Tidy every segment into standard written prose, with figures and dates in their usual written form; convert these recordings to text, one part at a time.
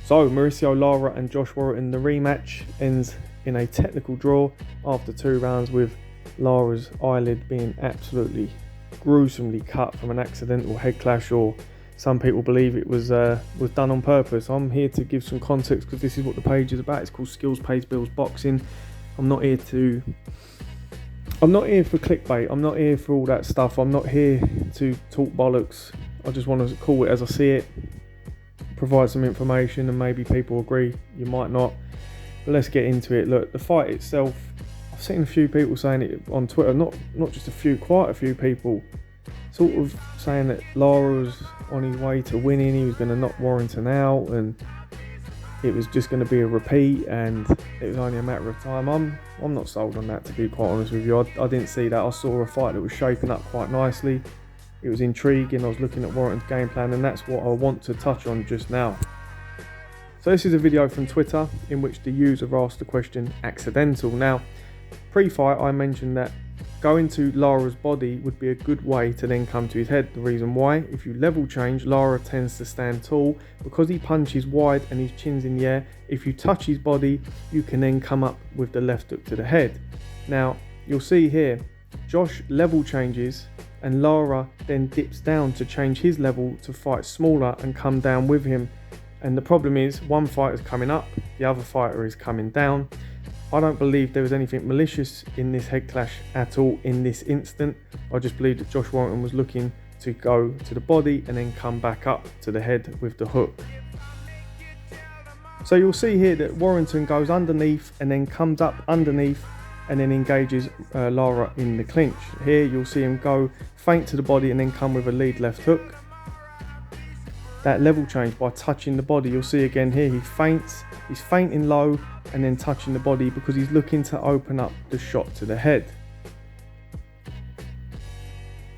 So Mauricio Lara and Josh Warrington, the rematch ends in a technical draw after 2 rounds, with Lara's eyelid being absolutely gruesomely cut from an accidental head clash, or some people believe it was done on purpose. I'm here to give some context because this is what the page is about. It's called Skills Pays Bills Boxing. I'm not here for clickbait. I'm not here for all that stuff. I'm not here to talk bollocks. I just want to call it as I see it, provide some information, and maybe people agree, you might not. But let's get into it. Look, the fight itself, I've seen a few people saying it on Twitter, not just a few, quite a few people, sort of saying that Lara was on his way to winning, he was going to knock Warrington out, and it was just going to be a repeat, and it was only a matter of time. I'm not sold on that, to be quite honest with you. I didn't see that. I saw a fight that was shaping up quite nicely. It was intriguing. I was looking at Warrington's game plan, and that's what I want to touch on just now. So this is a video from Twitter in which the user asked the question accidental. Now, pre-fight I mentioned that going to Lara's body would be a good way to then come to his head. The reason why: if you level change, Lara tends to stand tall. Because he punches wide and his chin's in the air, if you touch his body, you can then come up with the left hook to the head. Now, you'll see here, Josh level changes, and Lara then dips down to change his level to fight smaller and come down with him. And the problem is, one fighter's coming up, the other fighter is coming down. I don't believe there was anything malicious in this head clash at all in this instant. I just believe that Josh Warrington was looking to go to the body and then come back up to the head with the hook. So you'll see here that Warrington goes underneath and then comes up underneath and then engages Lara in the clinch. Here you'll see him go feint to the body and then come with a lead left hook. That level change by touching the body, you'll see again here, he feints, he's feinting low and then touching the body because he's looking to open up the shot to the head.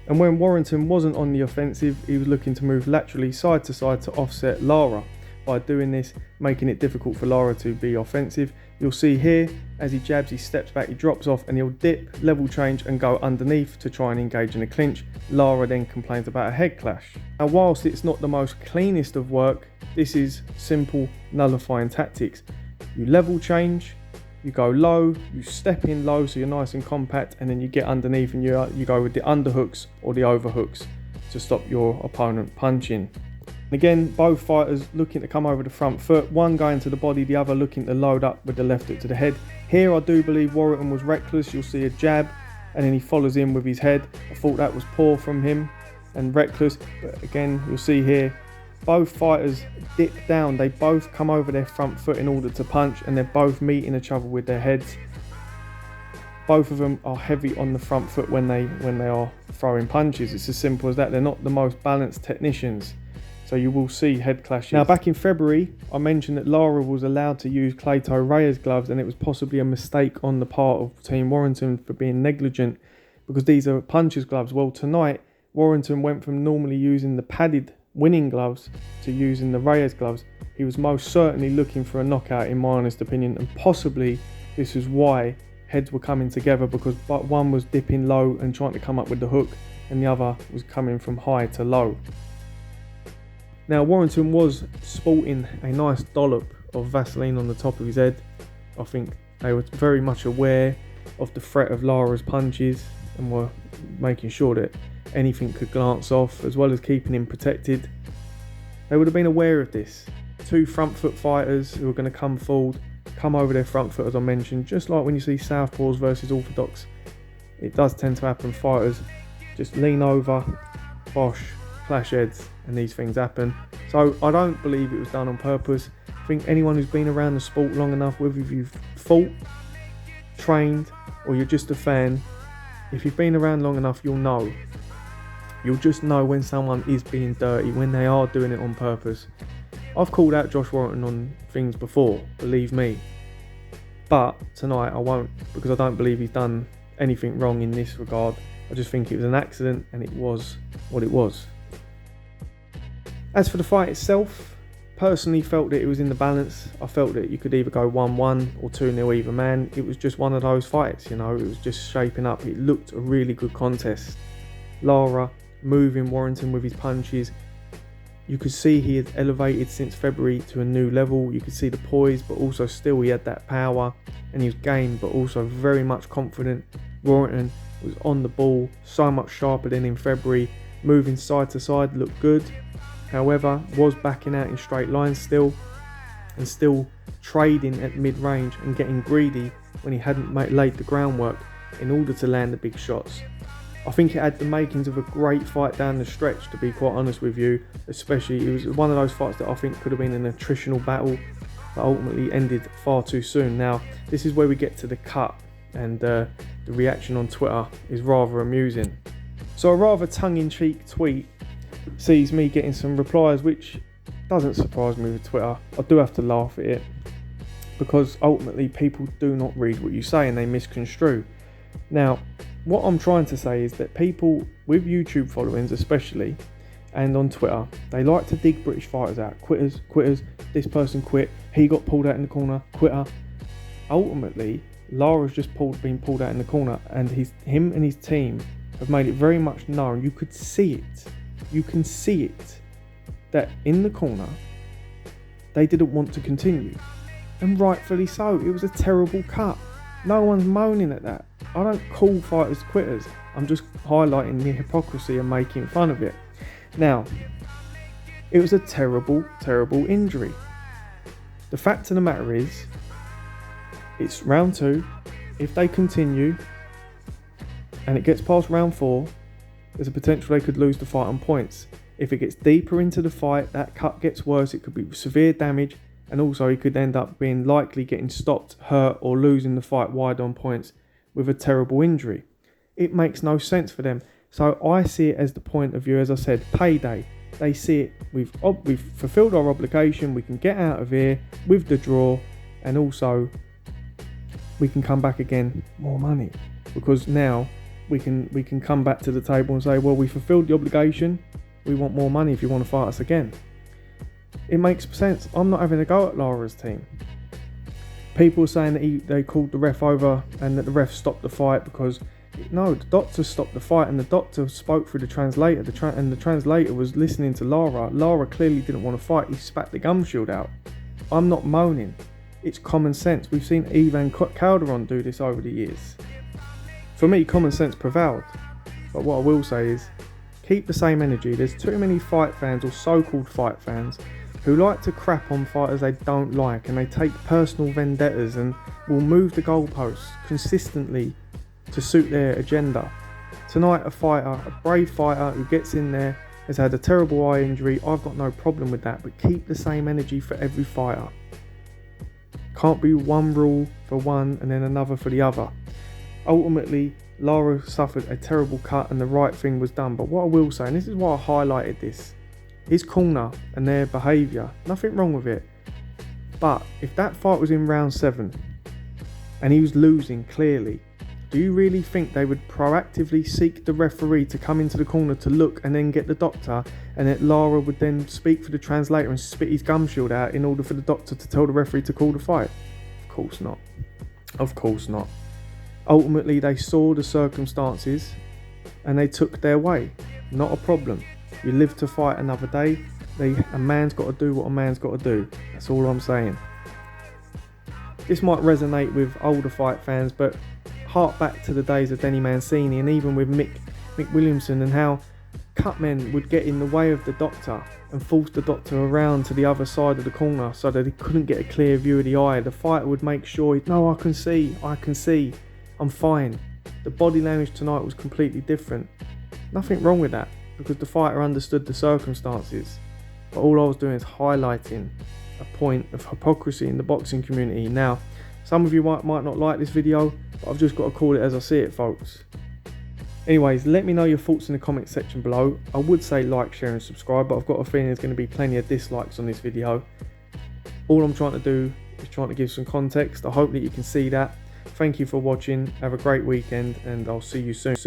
And when Warrington wasn't on the offensive, he was looking to move laterally side to side to offset Lara. By doing this, making it difficult for Lara to be offensive. You'll see here, as he jabs, he steps back, he drops off, and he'll dip, level change, and go underneath to try and engage in a clinch. Lara then complains about a head clash. Now, whilst it's not the most cleanest of work, this is simple nullifying tactics. You level change, you go low, you step in low so you're nice and compact, and then you get underneath and you go with the underhooks or the overhooks to stop your opponent punching. Again, both fighters looking to come over the front foot, one going to the body, the other looking to load up with the left hook to the head. Here I do believe Warrington was reckless. You'll see a jab and then he follows in with his head. I thought that was poor from him and reckless, but again, you'll see here, both fighters dip down. They both come over their front foot in order to punch, and they're both meeting each other with their heads. Both of them are heavy on the front foot when they are throwing punches. It's as simple as that. They're not the most balanced technicians. So you will see head clashes. Now, back in February, I mentioned that Lara was allowed to use Clayton Reyes gloves, and it was possibly a mistake on the part of Team Warrington for being negligent because these are puncher's gloves. Well, tonight, Warrington went from normally using the padded winning gloves to using the Reyes gloves. He was most certainly looking for a knockout, in my honest opinion, and possibly this is why heads were coming together, because one was dipping low and trying to come up with the hook, and the other was coming from high to low. Now, Warrington was sporting a nice dollop of Vaseline on the top of his head. I think they were very much aware of the threat of Lara's punches and were making sure that anything could glance off, as well as keeping him protected. They would have been aware of this. Two front foot fighters who are going to come forward, come over their front foot, as I mentioned, just like when you see southpaws versus orthodox. It does tend to happen. Fighters just lean over, bosh, clash heads, and these things happen. So I don't believe it was done on purpose. I think anyone who's been around the sport long enough, whether you've fought, trained, or you're just a fan, if you've been around long enough, you'll know. You'll just know when someone is being dirty, when they are doing it on purpose. I've called out Josh Warrington on things before, believe me. But tonight I won't, because I don't believe he's done anything wrong in this regard. I just think it was an accident, and it was what it was. As for the fight itself, personally felt that it was in the balance. I felt that you could either go 1-1 or 2-0 either man. It was just one of those fights, you know, it was just shaping up. It looked a really good contest. Lara moving Warrington with his punches, You could see he had elevated since February to a new level. You could see the poise, but also still he had that power, and he was game, but also very much confident. Warrington was on the ball, so much sharper than in February, moving side to side, looked good. However, was backing out in straight lines still, and still trading at mid-range and getting greedy when he hadn't laid the groundwork in order to land the big shots. I think it had the makings of a great fight down the stretch, to be quite honest with you. Especially, it was one of those fights that I think could have been an attritional battle, but ultimately ended far too soon. Now, this is where we get to the cut, and the reaction on Twitter is rather amusing. So a rather tongue-in-cheek tweet sees me getting some replies, which doesn't surprise me with Twitter. I do have to laugh at it, because ultimately people do not read what you say and they misconstrue. Now, what I'm trying to say is that people with YouTube followings especially, and on Twitter, they like to dig British fighters out. Quitters, this person quit, he got pulled out in the corner, quitter. Ultimately, Lara's just been pulled out in the corner, and him and his team have made it very much known. You could see it. You can see it. That in the corner, they didn't want to continue. And rightfully so. It was a terrible cut. No one's moaning at that. I don't call fighters quitters. I'm just highlighting the hypocrisy and making fun of it. Now, it was a terrible, terrible injury. The fact of the matter is, it's round 2. If they continue and it gets past round 4, there's a potential they could lose the fight on points. If it gets deeper into the fight, that cut gets worse, it could be severe damage, and also he could end up being likely getting stopped, hurt, or losing the fight wide on points with a terrible injury. It makes no sense for them. So I see it as the point of view, as I said, payday. They see it, we've fulfilled our obligation, we can get out of here with the draw, and also we can come back again, more money, because now we can come back to the table and say, well, we fulfilled the obligation, we want more money if you want to fight us again. It makes sense. I'm not having a go at Lara's team. People are saying that they called the ref over and that the ref stopped the fight, because no, the doctor stopped the fight, and the doctor spoke through the translator, and the translator was listening to Lara. Lara clearly didn't want to fight. He spat the gum shield out. I'm not moaning. It's common sense. We've seen Ivan Calderon do this over the years. For me, common sense prevailed. But what I will say is, keep the same energy. There's too many fight fans, or so-called fight fans, who like to crap on fighters they don't like, and they take personal vendettas and will move the goalposts consistently to suit their agenda. Tonight, a brave fighter who gets in there, has had a terrible eye injury. I've got no problem with that, but keep the same energy for every fighter. Can't be one rule for one and then another for the other. Ultimately, Lara suffered a terrible cut and the right thing was done. But what I will say, and this is why I highlighted this, his corner and their behaviour, nothing wrong with it. But if that fight was in round 7 and he was losing clearly, do you really think they would proactively seek the referee to come into the corner to look and then get the doctor, and that Lara would then speak for the translator and spit his gum shield out in order for the doctor to tell the referee to call the fight? Of course not. Of course not. Ultimately, they saw the circumstances and they took their way. Not a problem. You live to fight another day. A man's got to do what a man's got to do. That's all I'm saying. This might resonate with older fight fans, but hark back to the days of Denny Mancini, and even with Mick Williamson, and how cutmen would get in the way of the doctor and force the doctor around to the other side of the corner so that he couldn't get a clear view of the eye. The fighter would make sure, no, I can see, I'm fine. The body language tonight was completely different. Nothing wrong with that, because the fighter understood the circumstances. But all I was doing is highlighting a point of hypocrisy in the boxing community. Now, some of you might not like this video, but I've just got to call it as I see it, folks. Anyways, let me know your thoughts in the comment section below. I would say like, share and subscribe, but I've got a feeling there's going to be plenty of dislikes on this video. All I'm trying to do is trying to give some context. I hope that you can see that. Thank you for watching. Have a great weekend, and I'll see you soon.